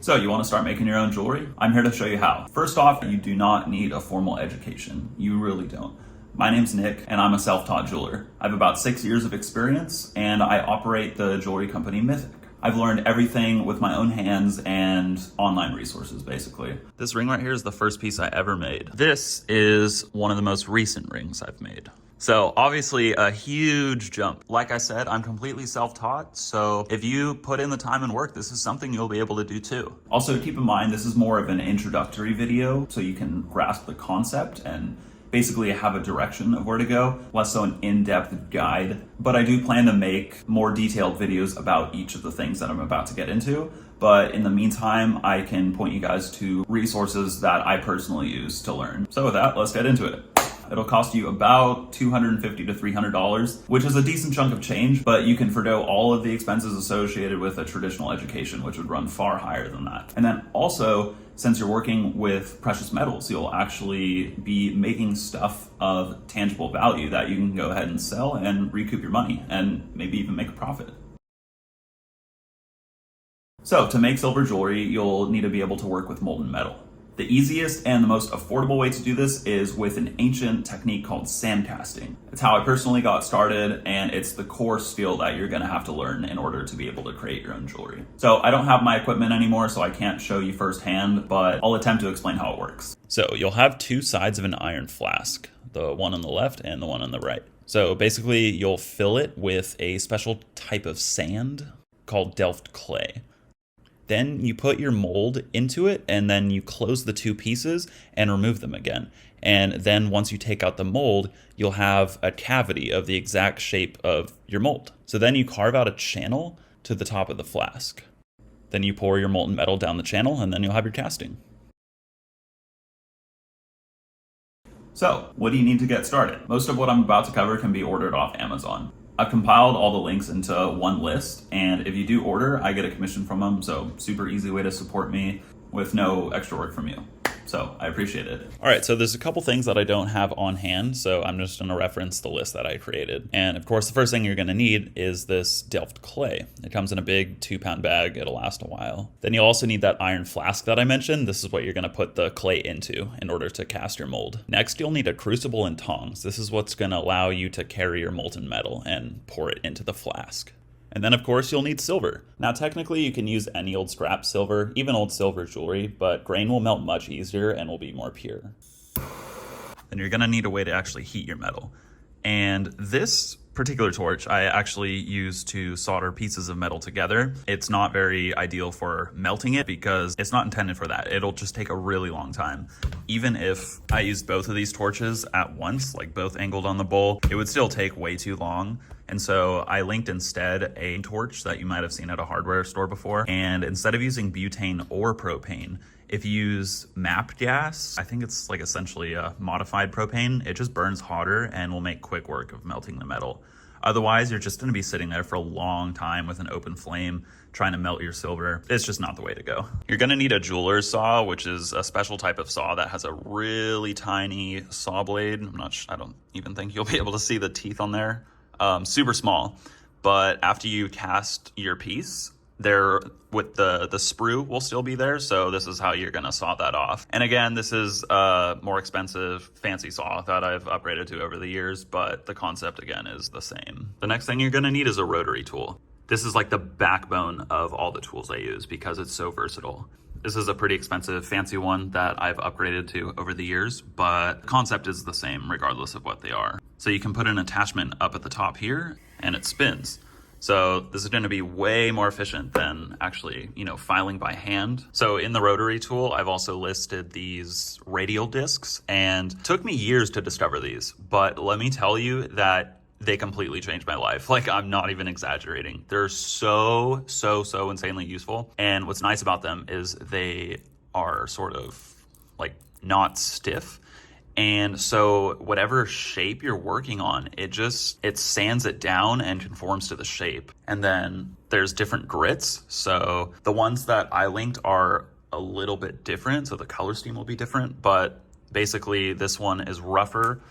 So you want to start making your own jewelry? I'm here to show you how. First off, you do not need a formal education. You really don't. My name's Nick, and I'm a self-taught jeweler. I have about 6 years of experience, and I operate the jewelry company Mythic. I've learned everything with my own hands and online resources, basically. This ring right here is the first piece I ever made. This is one of the most recent rings I've made. So obviously a huge jump. Like I said, I'm completely self-taught, so if you put in the time and work, this is something you'll be able to do too. Also keep in mind, this is more of an introductory video, so you can grasp the concept and basically have a direction of where to go, less so an in-depth guide. But I do plan to make more detailed videos about each of the things that I'm about to get into. But in the meantime, I can point you guys to resources that I personally use to learn. So with that, let's get into it. It'll cost you about $250 to $300, which is a decent chunk of change, but you can forgo all of the expenses associated with a traditional education, which would run far higher than that. And then also, since you're working with precious metals, you'll actually be making stuff of tangible value that you can go ahead and sell and recoup your money and maybe even make a profit. So to make silver jewelry, you'll need to be able to work with molten metal. The easiest and the most affordable way to do this is with an ancient technique called sand casting. It's how I personally got started, and it's the core skill that you're gonna have to learn in order to be able to create your own jewelry. So I don't have my equipment anymore, so I can't show you firsthand, but I'll attempt to explain how it works. So you'll have two sides of an iron flask, the one on the left and the one on the right. So basically you'll fill it with a special type of sand called Delft clay. Then you put your mold into it, and then you close the two pieces and remove them again. And then once you take out the mold, you'll have a cavity of the exact shape of your mold. So then you carve out a channel to the top of the flask. Then you pour your molten metal down the channel, and then you'll have your casting. So, what do you need to get started? Most of what I'm about to cover can be ordered off Amazon. I've compiled all the links into one list, and if you do order, I get a commission from them, so super easy way to support me with no extra work from you. So I appreciate it. All right, so there's a couple things that I don't have on hand, so I'm just gonna reference the list that I created. And of course, the first thing you're gonna need is this Delft clay. It comes in a big 2-pound bag, it'll last a while. Then you'll also need that iron flask that I mentioned. This is what you're gonna put the clay into in order to cast your mold. Next, you'll need a crucible and tongs. This is what's gonna allow you to carry your molten metal and pour it into the flask. And then of course you'll need silver. Now technically you can use any old scrap silver, even old silver jewelry, but grain will melt much easier and will be more pure. Then you're gonna need a way to actually heat your metal. And this particular torch I actually use to solder pieces of metal together. It's not very ideal for melting it because it's not intended for that. It'll just take a really long time. Even if I used both of these torches at once, like both angled on the bowl, it would still take way too long. And so I linked instead a torch that you might have seen at a hardware store before. And instead of using butane or propane, if you use MAP gas, I think it's like essentially a modified propane, it just burns hotter and will make quick work of melting the metal. Otherwise, you're just gonna be sitting there for a long time with an open flame trying to melt your silver. It's just not the way to go. You're gonna need a jeweler's saw, which is a special type of saw that has a really tiny saw blade. I don't even think you'll be able to see the teeth on there. Super small, but after you cast your piece, there with the sprue will still be there, so this is how you're gonna saw that off. And again, this is a more expensive fancy saw that I've upgraded to over the years, but the concept again is the same. The next thing you're gonna need is a rotary tool. This is like the backbone of all the tools I use because it's so versatile. This is a pretty expensive fancy one that I've upgraded to over the years, but the concept is the same regardless of what they are. So you can put an attachment up at the top here and it spins. So this is gonna be way more efficient than actually, filing by hand. So in the rotary tool, I've also listed these radial discs, and it took me years to discover these, but let me tell you that they completely changed my life. Like, I'm not even exaggerating. They're so insanely useful. And what's nice about them is they are sort of like not stiff. And so whatever shape you're working on, it sands it down and conforms to the shape. And then there's different grits. So the ones that I linked are a little bit different. So the color scheme will be different, but basically this one is rougher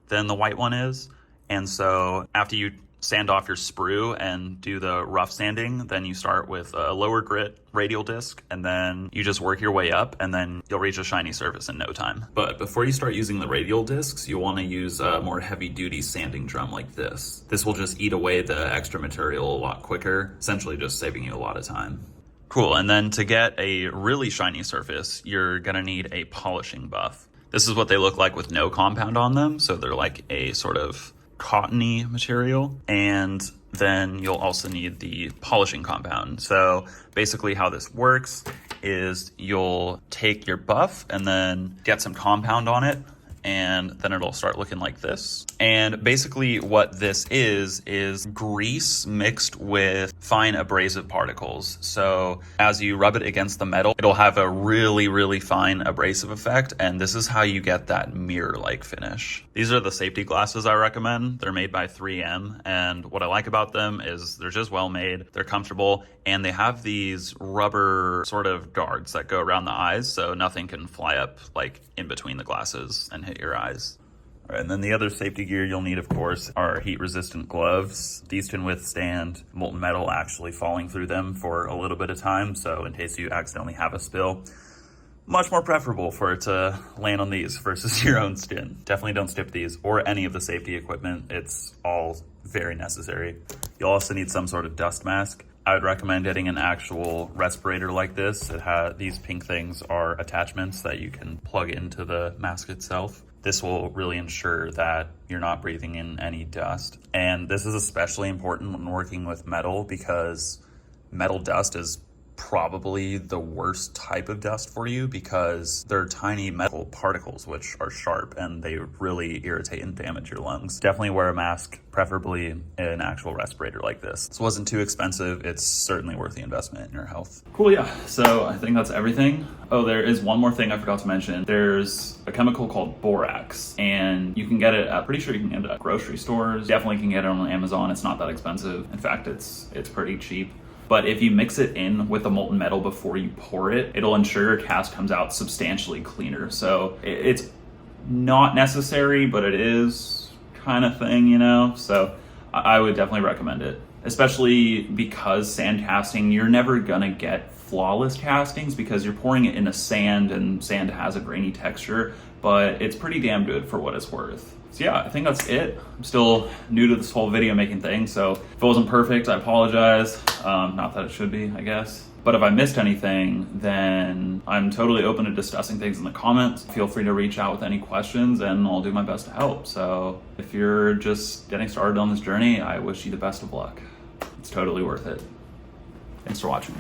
than the white one is. And so after you sand off your sprue and do the rough sanding, then you start with a lower grit radial disc, and then you just work your way up, and then you'll reach a shiny surface in no time. But before you start using the radial discs, you want to use a more heavy-duty sanding drum like this. This will just eat away the extra material a lot quicker, essentially just saving you a lot of time. Cool, and then to get a really shiny surface, you're gonna need a polishing buff. This is what they look like with no compound on them, so they're like a sort of cottony material. And then you'll also need the polishing compound. So basically how this works is you'll take your buff and then get some compound on it, and then it'll start looking like this. And basically what this is grease mixed with fine abrasive particles. So as you rub it against the metal, it'll have a really, really fine abrasive effect, and this is how you get that mirror-like finish. These are the safety glasses I recommend. They're made by 3M, and what I like about them is they're just well made, they're comfortable, and they have these rubber sort of guards that go around the eyes so nothing can fly up like in between the glasses and hit your eyes. All right, and then the other safety gear you'll need, of course, are heat-resistant gloves. These can withstand molten metal actually falling through them for a little bit of time, so in case you accidentally have a spill, much more preferable for it to land on these versus your own skin. Definitely don't skip these or any of the safety equipment. It's all very necessary. You'll also need some sort of dust mask. I would recommend getting an actual respirator like this. These pink things are attachments that you can plug into the mask itself. This will really ensure that you're not breathing in any dust. And this is especially important when working with metal because metal dust is probably the worst type of dust for you because they're tiny metal particles which are sharp and they really irritate and damage your lungs. Definitely wear a mask, preferably an actual respirator like this. This wasn't too expensive. It's certainly worth the investment in your health. Cool, yeah. So I think that's everything. Oh, there is one more thing I forgot to mention. There's a chemical called borax, and you can get it at, pretty sure you can get it at grocery stores. Definitely can get it on Amazon. It's not that expensive. In fact, it's pretty cheap. But if you mix it in with the molten metal before you pour it, it'll ensure your cast comes out substantially cleaner. So it's not necessary, but it is kind of thing, you know? So I would definitely recommend it, especially because sand casting, you're never gonna get flawless castings because you're pouring it into sand and sand has a grainy texture, but it's pretty damn good for what it's worth. So yeah, I think that's it. I'm still new to this whole video making thing, so if it wasn't perfect, I apologize. Not that it should be, I guess. But if I missed anything, then I'm totally open to discussing things in the comments. Feel free to reach out with any questions and I'll do my best to help. So if you're just getting started on this journey, I wish you the best of luck. It's totally worth it. Thanks for watching.